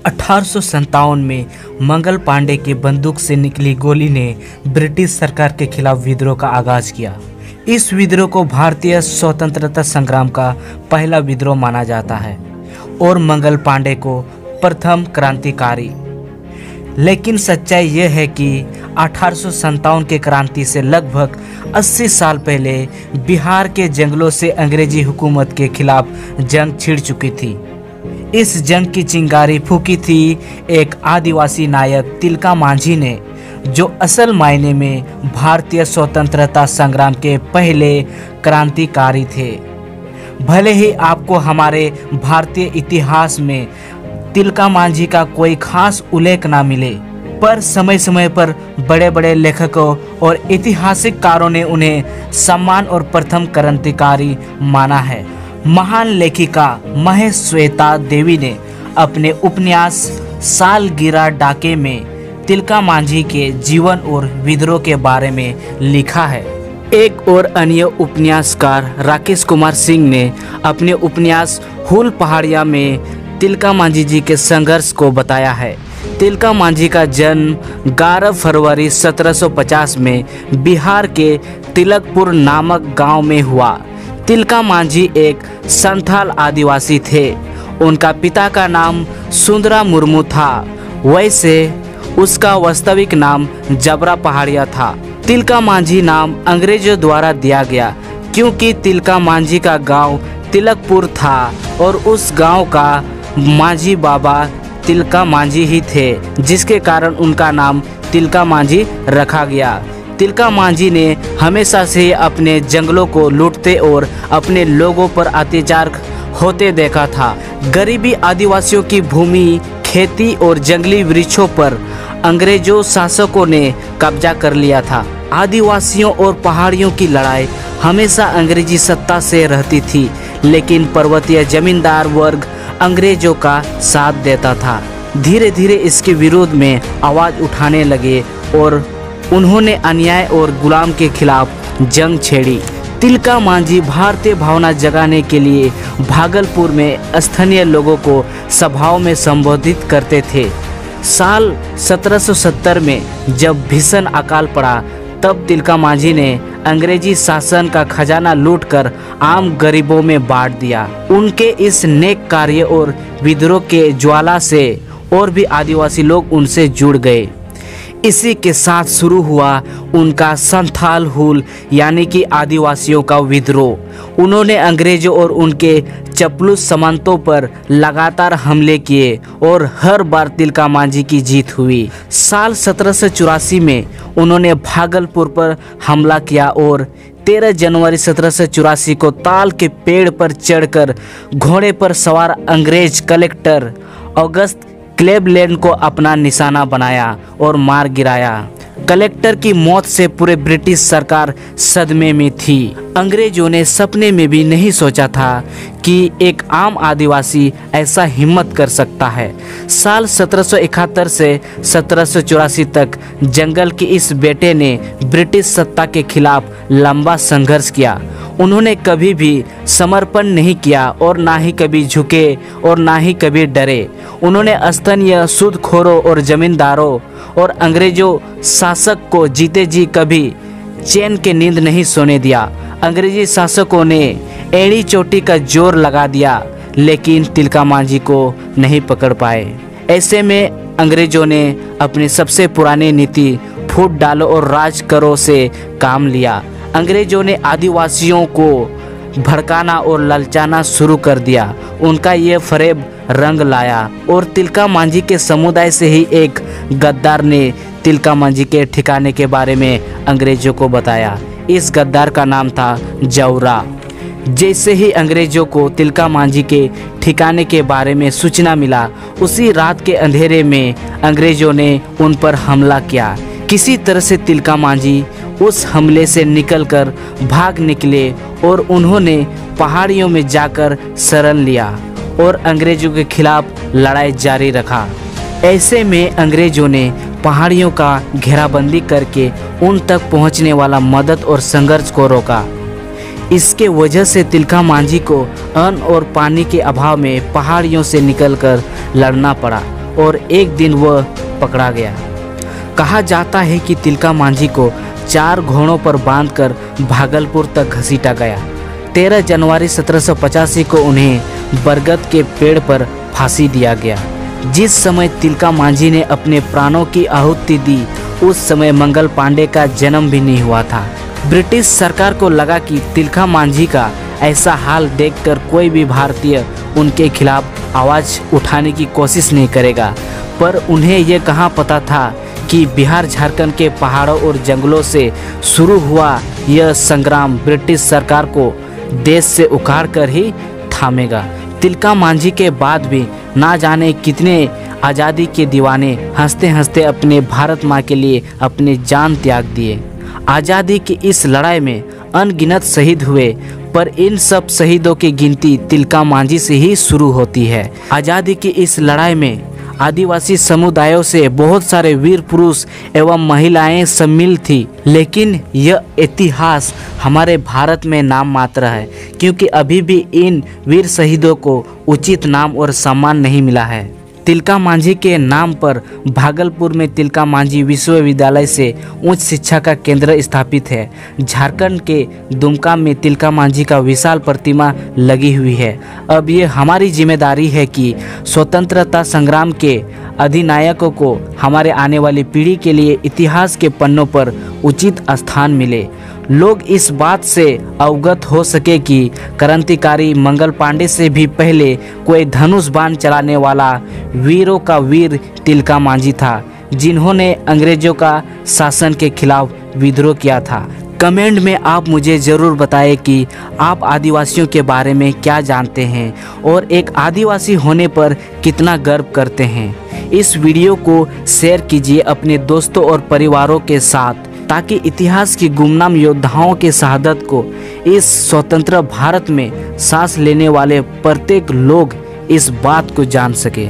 1857 में मंगल पांडे की बंदूक से निकली गोली ने ब्रिटिश सरकार के खिलाफ विद्रोह का आगाज किया। इस विद्रोह को भारतीय स्वतंत्रता संग्राम का पहला विद्रोह माना जाता है और मंगल पांडे को प्रथम क्रांतिकारी। लेकिन सच्चाई यह है कि 1857 के क्रांति से लगभग 80 साल पहले बिहार के जंगलों से अंग्रेजी हुकूमत के खिलाफ जंग छिड़ चुकी थी। इस जंग की चिंगारी फूकी थी एक आदिवासी नायक तिलका मांझी ने, जो असल मायने में भारतीय स्वतंत्रता संग्राम के पहले क्रांतिकारी थे। भले ही आपको हमारे भारतीय इतिहास में तिलका मांझी का कोई खास उल्लेख ना मिले, पर समय समय पर बड़े बड़े लेखकों और ऐतिहासिककारों ने उन्हें सम्मान और प्रथम क्रांतिकारी माना है। महान लेखिका महेश्वेता देवी ने अपने उपन्यास सालगिरह डाके में तिलका मांझी के जीवन और विद्रोह के बारे में लिखा है। एक और अन्य उपन्यासकार राकेश कुमार सिंह ने अपने उपन्यास हुल पहाड़िया में तिलका मांझी जी के संघर्ष को बताया है। तिलका मांझी का जन्म 11 फरवरी 1750 में बिहार के तिलकपुर नामक गांव में हुआ। तिलका मांझी एक संथाल आदिवासी थे। उनका पिता का नाम सुंदरा मुर्मू था, वैसे उसका वास्तविक नाम जबरा पहाड़िया था। तिलका मांझी नाम अंग्रेजों द्वारा दिया गया क्योंकि तिलका मांझी का गांव तिलकपुर था और उस गांव का मांझी बाबा तिलका मांझी ही थे, जिसके कारण उनका नाम तिलका मांझी रखा गया। तिलका मांझी ने हमेशा से अपने जंगलों को लूटते और अपने लोगों पर अत्याचार होते देखा था। गरीबी आदिवासियों की भूमि, खेती और जंगली वृक्षों पर अंग्रेजों शासकों ने कब्जा कर लिया था। आदिवासियों और पहाड़ियों की लड़ाई हमेशा अंग्रेजी सत्ता से रहती थी, लेकिन पर्वतीय जमींदार वर्ग अंग्रेजों का साथ देता था। धीरे धीरे इसके विरोध में आवाज़ उठाने लगे और उन्होंने अन्याय और गुलाम के खिलाफ जंग छेड़ी। तिलका मांझी भारतीय भावना जगाने के लिए भागलपुर में स्थानीय लोगों को सभाओं में संबोधित करते थे। साल 1770 में जब भीषण अकाल पड़ा, तब तिलका मांझी ने अंग्रेजी शासन का खजाना लूटकर आम गरीबों में बांट दिया। उनके इस नेक कार्य और विद्रोह के ज्वाला से और भी आदिवासी लोग उनसे जुड़ गए। इसी के साथ शुरू हुआ उनका संथाल हुल यानी कि आदिवासियों का विद्रोह। उन्होंने अंग्रेजों और उनके चपलूस सामंतों पर लगातार हमले किए और हर बार तिलका मांझी की जीत हुई। साल 1784 में उन्होंने भागलपुर पर हमला किया और 13 जनवरी 1784 को ताल के पेड़ पर चढ़कर घोड़े पर सवार अंग्रेज कलेक्टर ऑगस्ट क्लेवलैंड को अपना निशाना बनाया और मार गिराया। कलेक्टर की मौत से पूरे ब्रिटिश सरकार सदमे में थी। अंग्रेजों ने सपने में भी नहीं सोचा था कि एक आम आदिवासी ऐसा हिम्मत कर सकता है। साल 1771 से 1784 तक जंगल के इस बेटे ने ब्रिटिश सत्ता के खिलाफ लंबा संघर्ष किया। उन्होंने कभी भी समर्पण नहीं किया और ना ही कभी झुके और ना ही कभी डरे। उन्होंने स्थानीय सूदखोरों और जमींदारों और अंग्रेजों शासक को जीते जी कभी चैन के नींद नहीं सोने दिया। अंग्रेजी शासकों ने एड़ी चोटी का जोर लगा दिया, लेकिन तिलका मांझी को नहीं पकड़ पाए। ऐसे में अंग्रेजों ने अपनी सबसे पुरानी नीति फूट डालो और राज करो से काम लिया। अंग्रेजों ने आदिवासियों को भड़काना और ललचाना शुरू कर दिया। उनका ये फरेब रंग लाया और तिलका मांझी के समुदाय से ही एक गद्दार ने तिलका मांझी के ठिकाने के बारे में अंग्रेजों को बताया। इस गद्दार का नाम था जौरा। जैसे ही अंग्रेजों को तिलका मांझी के ठिकाने के बारे में सूचना मिला, उसी रात के अंधेरे में अंग्रेजों ने उन पर हमला किया। किसी तरह से तिलका मांझी उस हमले से निकलकर भाग निकले और उन्होंने पहाड़ियों में जाकर शरण लिया और अंग्रेजों के खिलाफ लड़ाई जारी रखा। ऐसे में अंग्रेजों ने पहाड़ियों का घेराबंदी करके उन तक पहुंचने वाला मदद और संघर्ष को रोका। इसके वजह से तिलका मांझी को अन्न और पानी के अभाव में पहाड़ियों से निकलकर लड़ना पड़ा और एक दिन वह पकड़ा गया। कहा जाता है कि तिलका मांझी को 4 घोड़ों पर बांधकर भागलपुर तक घसीटा गया। 13 जनवरी 1785 को उन्हें बरगद के पेड़ पर फांसी दिया गया। जिस समय तिलका मांझी ने अपने प्राणों की आहुति दी, उस समय मंगल पांडे का जन्म भी नहीं हुआ था। ब्रिटिश सरकार को लगा कि तिलका मांझी का ऐसा हाल देखकर कोई भी भारतीय उनके खिलाफ आवाज़ उठाने की कोशिश नहीं करेगा, पर उन्हें यह कहाँ पता था कि बिहार झारखंड के पहाड़ों और जंगलों से शुरू हुआ यह संग्राम ब्रिटिश सरकार को देश से उखाड़ कर ही थामेगा। तिलका मांझी के बाद भी ना जाने कितने आज़ादी के दीवाने हंसते हंसते अपने भारत माँ के लिए अपनी जान त्याग दिए। आज़ादी की इस लड़ाई में अनगिनत शहीद हुए, पर इन सब शहीदों की गिनती तिलका मांझी से ही शुरू होती है। आज़ादी की इस लड़ाई में आदिवासी समुदायों से बहुत सारे वीर पुरुष एवं महिलाएं शामिल थी, लेकिन यह इतिहास हमारे भारत में नाम मात्र है, क्योंकि अभी भी इन वीर शहीदों को उचित नाम और सम्मान नहीं मिला है। तिलका मांझी के नाम पर भागलपुर में तिलका मांझी विश्वविद्यालय से उच्च शिक्षा का केंद्र स्थापित है। झारखंड के दुमका में तिलका मांझी का विशाल प्रतिमा लगी हुई है। अब ये हमारी जिम्मेदारी है कि स्वतंत्रता संग्राम के अधिनायकों को हमारे आने वाली पीढ़ी के लिए इतिहास के पन्नों पर उचित स्थान मिले। लोग इस बात से अवगत हो सके कि क्रांतिकारी मंगल पांडे से भी पहले कोई धनुष बाण चलाने वाला वीरों का वीर तिलका मांझी था, जिन्होंने अंग्रेजों का शासन के खिलाफ विद्रोह किया था। कमेंट में आप मुझे ज़रूर बताएं कि आप आदिवासियों के बारे में क्या जानते हैं और एक आदिवासी होने पर कितना गर्व करते हैं। इस वीडियो को शेयर कीजिए अपने दोस्तों और परिवारों के साथ, ताकि इतिहास की गुमनाम योद्धाओं के शहादत को इस स्वतंत्र भारत में सांस लेने वाले प्रत्येक लोग इस बात को जान सके।